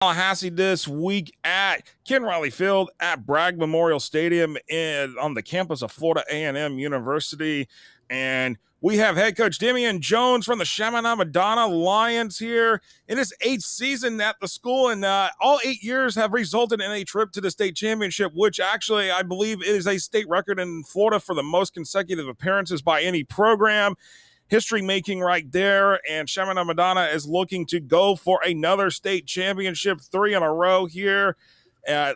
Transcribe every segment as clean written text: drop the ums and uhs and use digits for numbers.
Tallahassee this week at Ken Riley Field at Bragg Memorial Stadium on the campus of Florida A&M University. And we have head coach Dameon Jones from the Chaminade-Madonna Lions here in his 8th season at the school. And all 8 years have resulted in a trip to the state championship, which actually I believe is a state record in Florida for the most consecutive appearances by any program. History making right there, and Chaminade-Madonna is looking to go for another state championship, 3 in a row here.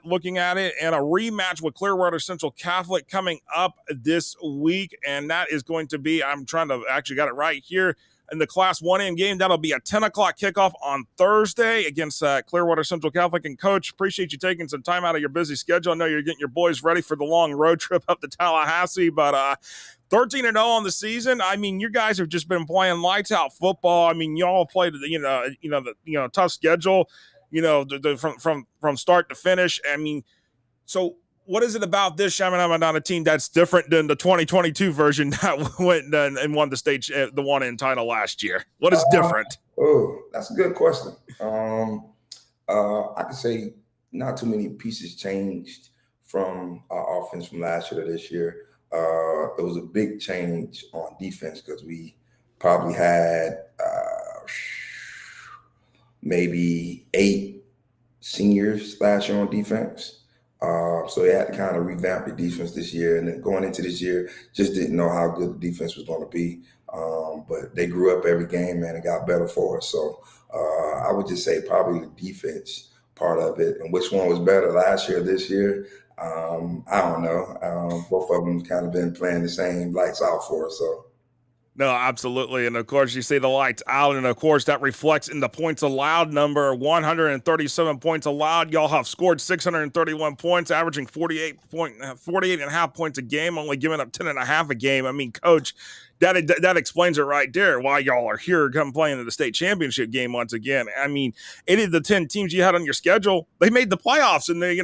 Looking at it, and a rematch with Clearwater Central Catholic coming up this week, and that is going to be, I'm trying to actually got it right here, in the Class 1N game. That'll be a 10 o'clock kickoff on Thursday against Clearwater Central Catholic. And Coach, appreciate you taking some time out of your busy schedule. I know you're getting your boys ready for the long road trip up to Tallahassee, but 13-0 on the season. I mean, you guys have just been playing lights out football. I mean, y'all played the tough schedule, from start to finish. I mean, so what is it about this Chaminade-Madonna team that's different than the 2022 version that went and won the state, the 1N title last year? What is different? That's a good question. I could say not too many pieces changed from our offense from last year to this year. It was a big change on defense because we probably had maybe 8 seniors last year on defense. So they had to kind of revamp the defense this year. And then going into this year, just didn't know how good the defense was going to be. But they grew up every game, man, and got better for us. So I would just say probably the defense part of it. And which one was better last year or this year? I don't know. Both of them kind of been playing the same lights out for us. So. No, absolutely. And of course, you see the lights out, and of course, that reflects in the points allowed number 137 points allowed. Y'all have scored 631 points, averaging 48 and a half points a game, only giving up 10 and a half a game. I mean, Coach, that explains it right there, why y'all are here come playing in the state championship game once again. I mean, 8 of the 10 teams you had on your schedule, they made the playoffs, and they,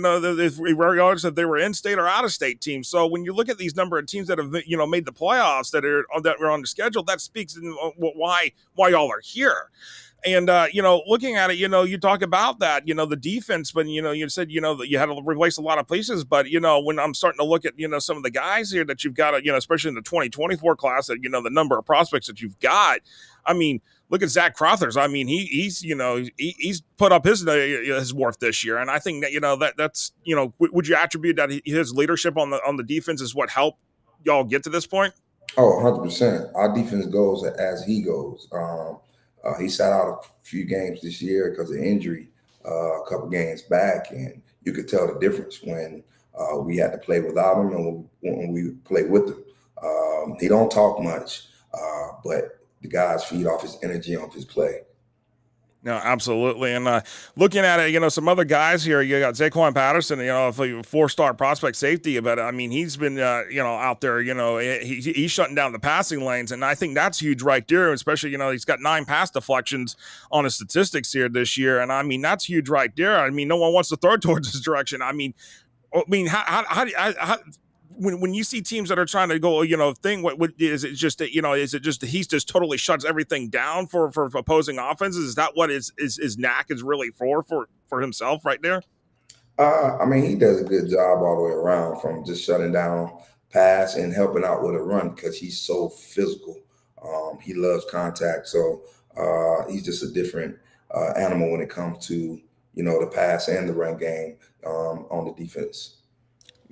regardless if they were in-state or out-of-state teams. So when you look at these number of teams that have, made the playoffs that are on the schedule, that speaks in why y'all are here. And, looking at it, you talk about that, the defense, but, you said, that you had to replace a lot of pieces. But, when I'm starting to look at, some of the guys here that you've got, especially in the 2024 class, that, the number of prospects that you've got, I mean, look at Zach Crothers. I mean, he's put up his worth this year. And I think that, that's, would you attribute that his leadership on the defense is what helped y'all get to this point? Oh, 100%. Our defense goes as he goes. He sat out a few games this year because of injury, a couple games back, and you could tell the difference when we had to play without him and when we played with him. He don't talk much, but the guys feed off his energy, off his play. No, absolutely. And looking at it, some other guys here, you got Zaquan Patterson, a 4-star prospect safety, but I mean, he's been, out there, he's shutting down the passing lanes. And I think that's huge right there, especially, he's got 9 pass deflections on his statistics here this year. And I mean, that's huge right there. I mean, no one wants to throw towards this direction. How when you see teams that are trying to go, what is it just that, is it just that he's just totally shuts everything down for opposing offenses? Is that what his knack is really for himself right there? I mean, he does a good job all the way around, from just shutting down pass and helping out with a run, because he's so physical. He loves contact. So he's just a different animal when it comes to, the pass and the run game on the defense.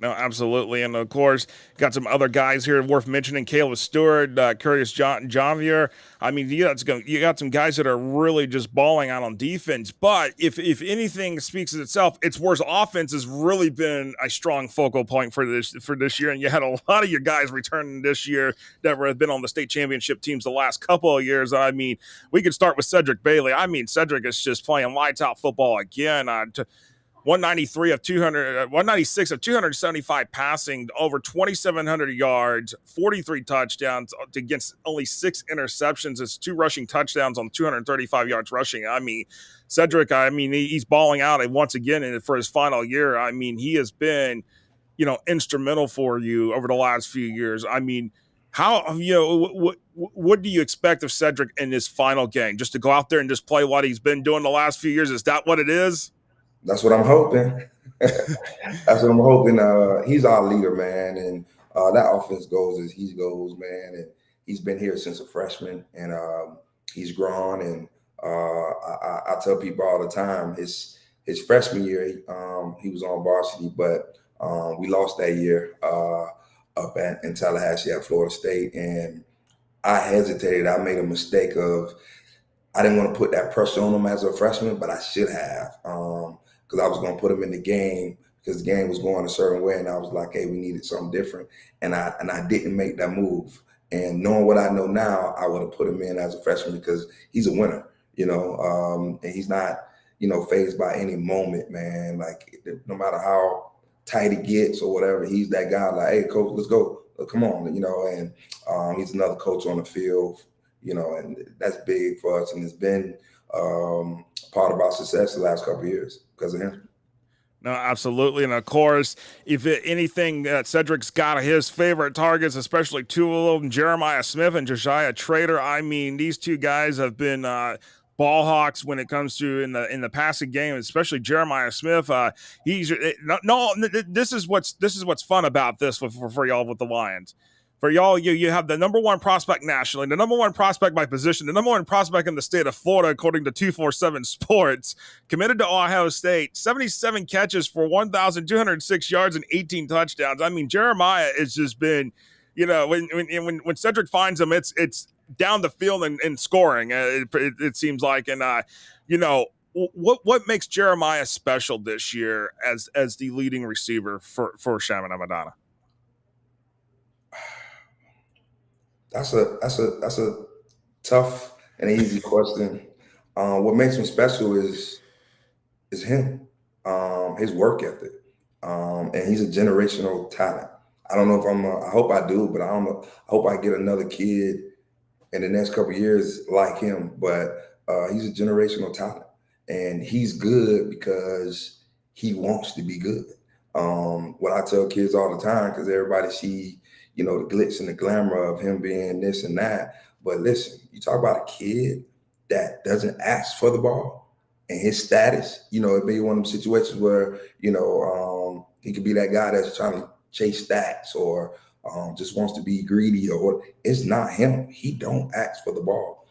No, absolutely. And of course, got some other guys here worth mentioning. Caleb Stewart, Curious Javier. I mean, you got some guys that are really just balling out on defense. But if anything speaks of itself, it's where offense has really been a strong focal point for this year. And you had a lot of your guys returning this year that have been on the state championship teams the last couple of years. I mean, we could start with Cedric Bailey. I mean, Cedric is just playing lights out football again. 196 of 275 passing, over 2,700 yards, 43 touchdowns against only 6 interceptions. It's 2 rushing touchdowns on 235 yards rushing. I mean, Cedric, he's balling out once again, and for his final year, I mean, he has been, instrumental for you over the last few years. I mean, how, what do you expect of Cedric in this final game? Just to go out there and just play what he's been doing the last few years? Is that what it is? That's what I'm hoping. That's what I'm hoping. He's our leader, man, and that offense goes as he goes, man. And he's been here since a freshman, and he's grown. And I tell people all the time, his freshman year, he was on varsity, but we lost that year up in Tallahassee at Florida State, and I hesitated. I made a mistake of I didn't want to put that pressure on him as a freshman, but I should have, because I was going to put him in the game because the game was going a certain way, and I was like, hey, we needed something different, and I didn't make that move. And knowing what I know now, I would have put him in as a freshman because he's a winner, and he's not, phased by any moment, man. Like no matter how tight it gets or whatever, he's that guy. Like, hey, coach, let's go, come on, and he's another coach on the field, and that's big for us, and it's been part of our success the last couple of years because of him. No, absolutely. And of course, if anything, Cedric's got his favorite targets, especially two of them, Jeremiah Smith and Josiah Trader. I mean, these two guys have been ball hawks when it comes to in the passing game, especially Jeremiah Smith. He's no. This is what's fun about this for y'all with the Lions. For y'all, you have the number one prospect nationally, the number one prospect by position, the number one prospect in the state of Florida, according to 247 Sports, committed to Ohio State, 77 catches for 1,206 yards and 18 touchdowns. I mean, Jeremiah has just been, when Cedric finds him, it's down the field and scoring. It seems like, and what makes Jeremiah special this year as the leading receiver for Chaminade-Madonna? That's a tough and easy question. What makes him special is him, his work ethic, and he's a generational talent. I don't know if I hope I do, but I don't know. I hope I get another kid in the next couple of years like him. But he's a generational talent, and he's good because he wants to be good. What I tell kids all the time, because everybody see, the glitz and the glamour of him being this and that. But listen, you talk about a kid that doesn't ask for the ball and his status, it may be one of them situations where, he could be that guy that's trying to chase stats or just wants to be greedy or it's not him. He don't ask for the ball.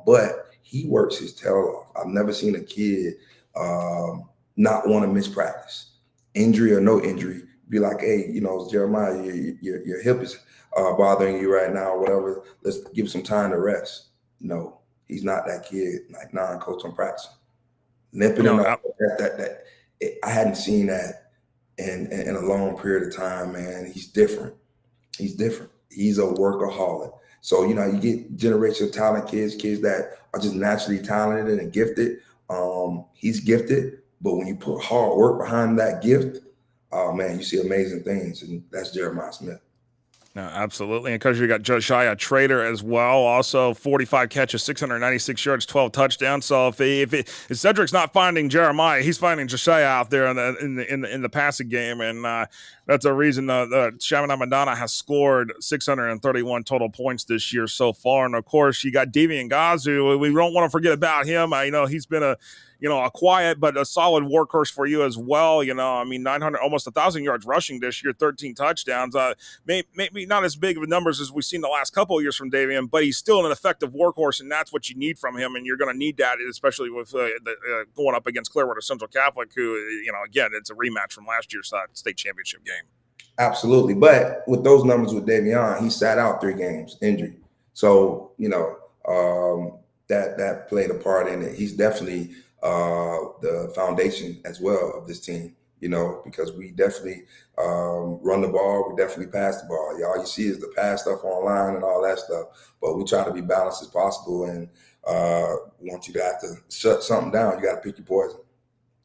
But he works his tail off. I've never seen a kid not want to miss practice, injury or no injury. Be like, hey, Jeremiah, your hip is bothering you right now, or whatever. Let's give some time to rest. No, he's not that kid. Like, nah, coach, I'm practicing. Limping and all that. I hadn't seen that in a long period of time, man. He's different. He's different. He's a workaholic. So, you get generational talent kids that are just naturally talented and gifted. He's gifted, but when you put hard work behind that gift, oh man, you see amazing things, and that's Jeremiah Smith. No, absolutely. And because you got Josiah Trader as well, also 45 catches, 696 yards, 12 touchdowns. So if Cedric's not finding Jeremiah, he's finding Josiah out there in the passing game, and that's a reason the Chaminade-Madonna has scored 631 total points this year so far. And of course, you got Dameon Gazu. We don't want to forget about him. I know he's been a quiet but a solid workhorse for you as well. 900, almost 1,000 yards rushing this year, 13 touchdowns. Maybe not as big of numbers as we've seen the last couple of years from Dameon, but he's still an effective workhorse, and that's what you need from him. And you're going to need that, especially with going up against Clearwater Central Catholic, who, again, it's a rematch from last year's state championship game. Absolutely. But with those numbers with Dameon, he sat out 3 games, injury. So, that played a part in it. He's definitely the foundation as well of this team, because we definitely run the ball, we definitely pass the ball. All you see is the pass stuff online and all that stuff, but we try to be balanced as possible, and want you to have to shut something down. You got to pick your poison.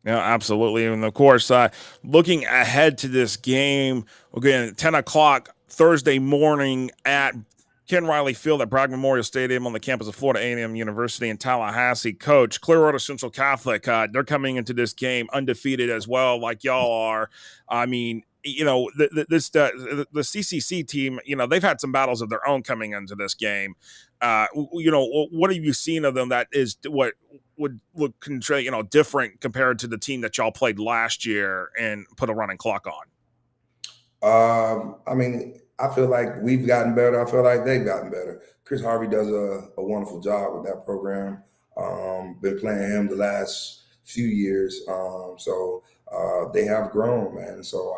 Yeah, absolutely. And of course, looking ahead to this game, again, 10 o'clock Thursday morning at Ken Riley Field at Bragg Memorial Stadium on the campus of Florida A&M University in Tallahassee. Coach, Clearwater Central Catholic, they're coming into this game undefeated as well, like y'all are. I mean, the CCC team, they've had some battles of their own coming into this game. What have you seen of them that is what would look different compared to the team that y'all played last year and put a running clock on? I mean, I feel like we've gotten better. I feel like they've gotten better. Chris Harvey does a wonderful job with that program. Been playing him the last few years. They have grown, man. So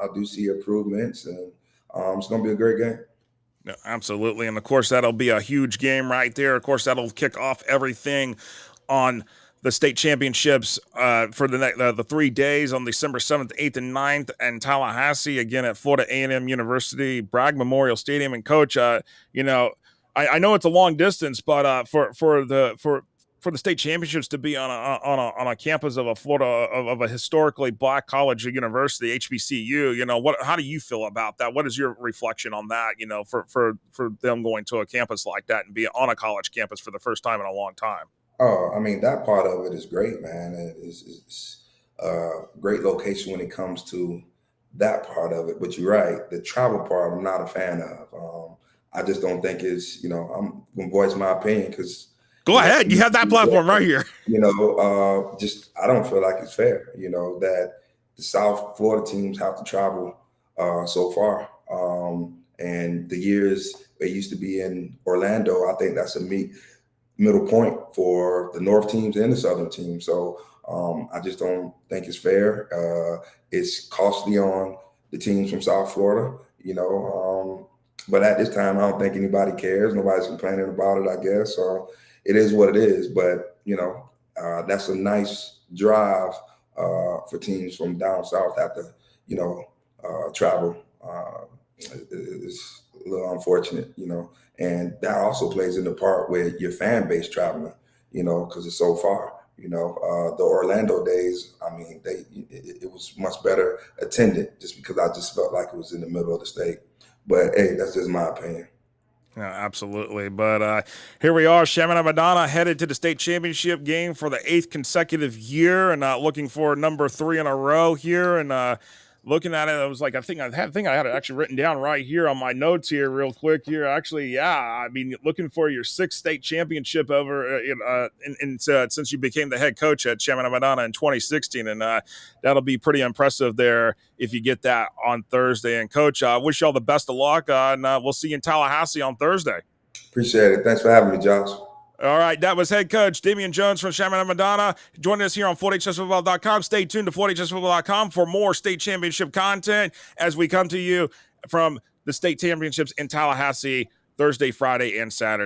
I do see improvements, and it's going to be a great game. No, absolutely. And of course, that'll be a huge game right there. Of course, that'll kick off everything on the state championships for the 3 days on December 7th, 8th, and 9th in Tallahassee, again at Florida A&M University, Bragg Memorial Stadium. And Coach, I know it's a long distance, but for the state championships to be on a campus of a historically black college or university, HBCU, how do you feel about that? What is your reflection on that? For them going to a campus like that and be on a college campus for the first time in a long time. Oh, I mean, that part of it is great, man. It's a great location when it comes to that part of it. But you're right, the travel part, I'm not a fan of. I just don't think it's, I'm going to voice my opinion because. Go ahead. You have that platform right here. I don't feel like it's fair, that the South Florida teams have to travel so far. And the years they used to be in Orlando, I think that's a middle point for the North teams and the Southern teams. So I just don't think it's fair. It's costly on the teams from South Florida, but at this time, I don't think anybody cares. Nobody's complaining about it, I guess. So it is what it is. But, that's a nice drive for teams from down south have to, travel. It's a little unfortunate, and that also plays in the part with your fan base traveling, because it's so far. The Orlando days, I mean, it was much better attended just because I just felt like it was in the middle of the state. But hey, that's just my opinion. Yeah, absolutely. But here we are, Chaminade-Madonna headed to the state championship game for the 8th consecutive year, and looking for number 3 in a row here. And looking at it, I was like, I think I had it actually written down right here on my notes here, real quick here. Actually, yeah, I mean, looking for your 6th state championship over since you became the head coach at Chaminade-Madonna in 2016, and that'll be pretty impressive there if you get that on Thursday. And Coach, I wish y'all the best of luck, and we'll see you in Tallahassee on Thursday. Appreciate it. Thanks for having me, Josh. All right, that was head coach Dameon Jones from Chaminade-Madonna. Joining us here on FortHSFootball.com. Stay tuned to FortHSFootball.com for more state championship content as we come to you from the state championships in Tallahassee Thursday, Friday, and Saturday.